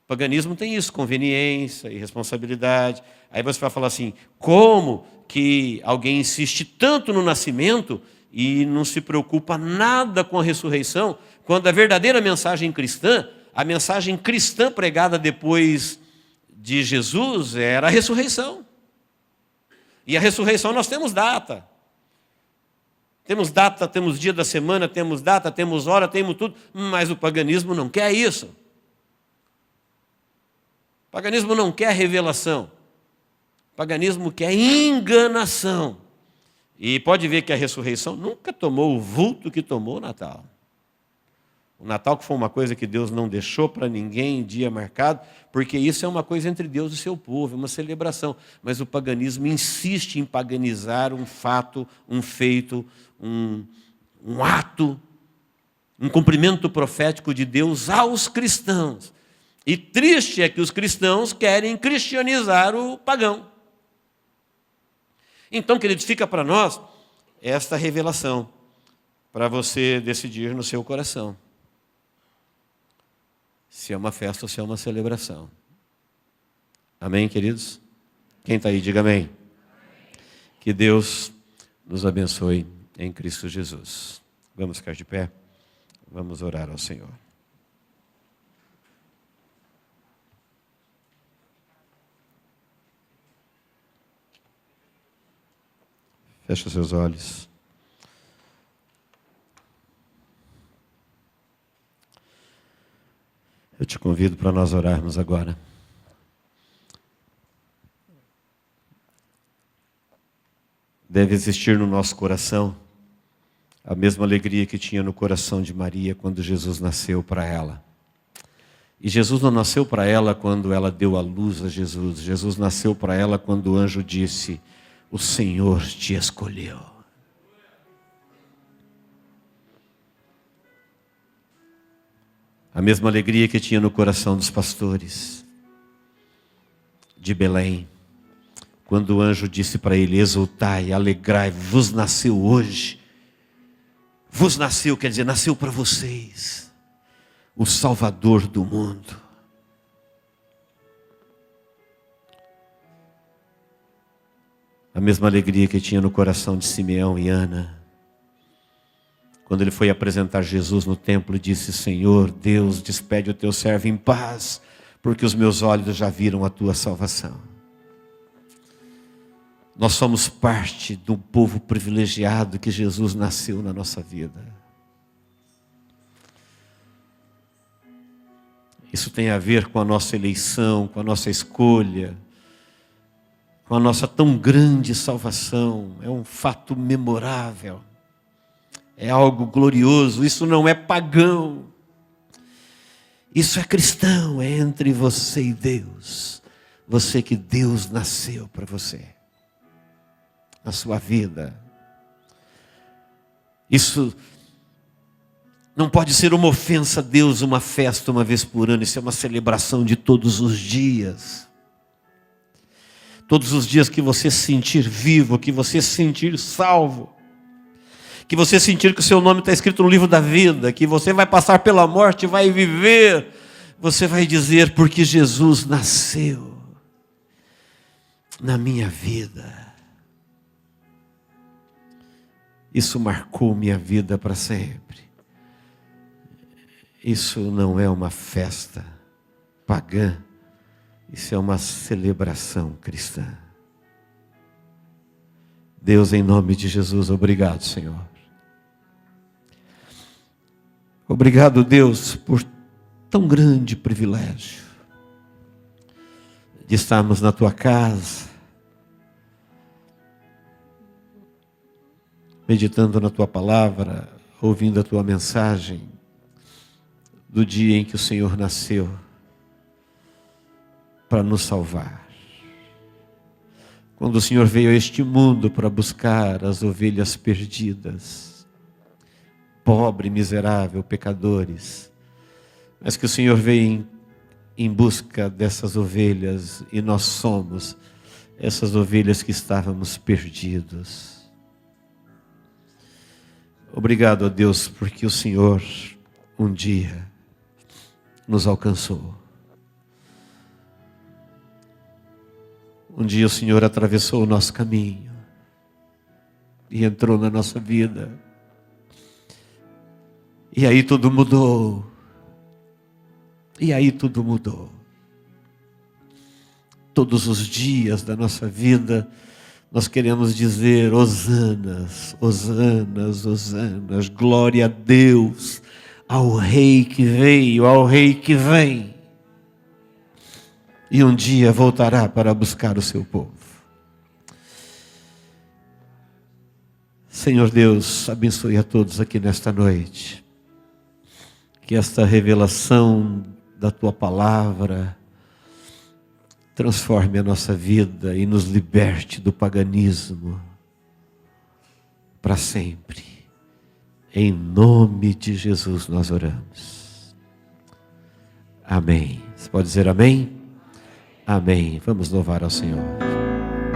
O paganismo tem isso, conveniência, irresponsabilidade. Aí você vai falar assim: como que alguém insiste tanto no nascimento e não se preocupa nada com a ressurreição, quando a verdadeira mensagem cristã, a mensagem cristã pregada depois de Jesus, era a ressurreição. E a ressurreição nós temos data. Temos data, temos dia da semana, temos data, temos hora, temos tudo, mas o paganismo não quer isso. O paganismo não quer revelação. O paganismo quer enganação. E pode ver que a ressurreição nunca tomou o vulto que tomou o Natal. O Natal que foi uma coisa que Deus não deixou para ninguém em dia marcado, porque isso é uma coisa entre Deus e seu povo, é uma celebração. Mas o paganismo insiste em paganizar um fato, um feito, um ato, um cumprimento profético de Deus aos cristãos. E triste é que os cristãos querem cristianizar o pagão. Então, queridos, fica para nós esta revelação, para você decidir no seu coração se é uma festa ou se é uma celebração. Amém, queridos? Quem está aí, diga amém. Que Deus nos abençoe em Cristo Jesus. Vamos ficar de pé? Vamos orar ao Senhor. Feche os seus olhos. Eu te convido para nós orarmos agora. Deve existir no nosso coração a mesma alegria que tinha no coração de Maria quando Jesus nasceu para ela. E Jesus não nasceu para ela quando ela deu a luz a Jesus. Jesus nasceu para ela quando o anjo disse: o Senhor te escolheu. A mesma alegria que tinha no coração dos pastores de Belém, quando o anjo disse para ele: exultai, alegrai, vos nasceu hoje. Vos nasceu, quer dizer, nasceu para vocês o Salvador do mundo. A mesma alegria que tinha no coração de Simeão e Ana, quando ele foi apresentar Jesus no templo e disse: Senhor Deus, despede o teu servo em paz, porque os meus olhos já viram a tua salvação. Nós somos parte do povo privilegiado que Jesus nasceu na nossa vida. Isso tem a ver com a nossa eleição, com a nossa escolha, com a nossa tão grande salvação. É um fato memorável. É algo glorioso. Isso não é pagão. Isso é cristão. É entre você e Deus. Você que Deus nasceu para você. Na sua vida. Isso não pode ser uma ofensa a Deus, uma festa uma vez por ano. Isso é uma celebração de todos os dias. Todos os dias que você se sentir vivo, que você se sentir salvo, que você sentir que o seu nome está escrito no livro da vida, que você vai passar pela morte e vai viver, você vai dizer: porque Jesus nasceu na minha vida. Isso marcou minha vida para sempre. Isso não é uma festa pagã. Isso é uma celebração cristã. Deus, em nome de Jesus, obrigado, Senhor. Obrigado, Deus, por tão grande privilégio de estarmos na Tua casa, meditando na Tua palavra, ouvindo a Tua mensagem do dia em que o Senhor nasceu para nos salvar. Quando o Senhor veio a este mundo para buscar as ovelhas perdidas, pobre, miserável, pecadores, mas que o Senhor veio em busca dessas ovelhas, e nós somos essas ovelhas que estávamos perdidos. Obrigado a Deus, porque o Senhor um dia nos alcançou. Um dia o Senhor atravessou o nosso caminho e entrou na nossa vida. E aí tudo mudou. E aí tudo mudou. Todos os dias da nossa vida nós queremos dizer: hosanas, hosanas, hosanas, glória a Deus, ao Rei que veio, ao Rei que vem. E um dia voltará para buscar o seu povo. Senhor Deus, abençoe a todos aqui nesta noite. que esta revelação da Tua palavra transforme a nossa vida e nos liberte do paganismo para sempre. Em nome de Jesus nós oramos. Amém. Você pode dizer amém? Amém. Vamos louvar ao Senhor.